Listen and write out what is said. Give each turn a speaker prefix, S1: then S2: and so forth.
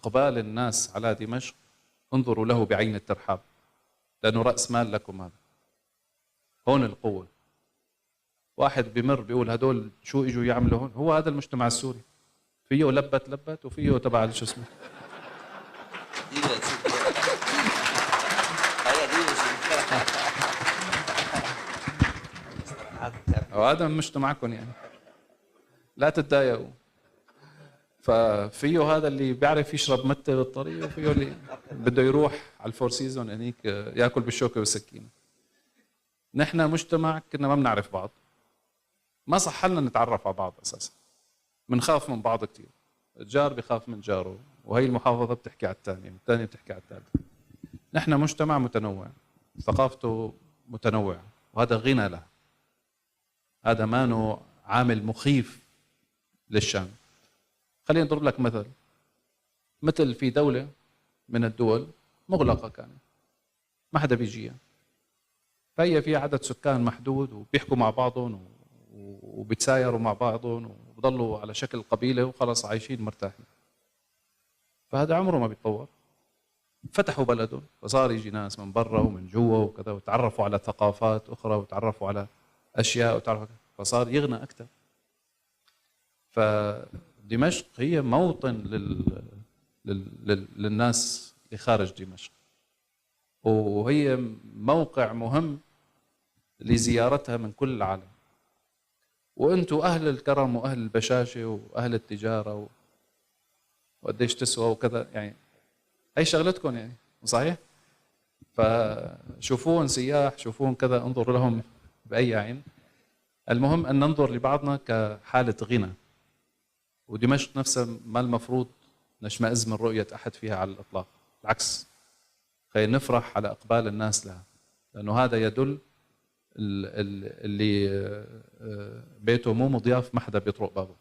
S1: إقبال الناس على دمشق انظروا له بعين الترحاب، لأنه رأس مال لكم هذا. هون القوة. واحد بمر بيقول هدول شو اجوا يعملوا هون؟ هو هذا المجتمع السوري، فيه لبت وفيه تبع شو اسمه. وهذا مجتمعكم يعني، لا تتضايقوا. ففيه هذا اللي بيعرف يشرب متة بالطريق، وفيه اللي بده يروح على الفور سيزون هنيك ياكل بالشوكة والسكينة. نحن مجتمع كنا ما بنعرف بعض، ما صح لنا نتعرف على بعض اساسا، بنخاف من بعض كثير. الجار بخاف من جاره، وهي المحافظة بتحكي على الثانية والثانية بتحكي على الثالثة. نحن مجتمع متنوع، ثقافته متنوعة، وهذا غنى له. هذا ما عامل مخيف للشان. خلينا نضرب لك مثل في دولة من الدول مغلقة كانت ما حدا بيجيها، فهي في عدد سكان محدود وبيحكوا مع بعضهم وبيتسايروا مع بعضهم وبضلوا على شكل قبيلة وخلص عايشين مرتاحين. فهذا عمره ما بيتطور. فتحوا بلدهم فصار يجي ناس من برا ومن جوا وكذا، وتعرفوا على ثقافات أخرى وتعرفوا على أشياء فصار يغنى أكثر. فدمشق هي موطن للناس اللي خارج دمشق، وهي موقع مهم لزيارتها من كل العالم. وانتم أهل الكرم وأهل البشاشة وأهل التجارة وقديش تسوى وكذا، يعني هي شغلتكم يعني، صحيح؟ فشوفون سياح، شوفون كذا، انظروا لهم بأي عين. المهم أن ننظر لبعضنا كحالة غنى. ودمشق نفسها ما المفروض نشمئز من رؤية أحد فيها على الإطلاق، بالعكس، خلينا نفرح على إقبال الناس لها، لأنه هذا يدل اللي بيته مو مضياف ما حدا بيطرق بابه.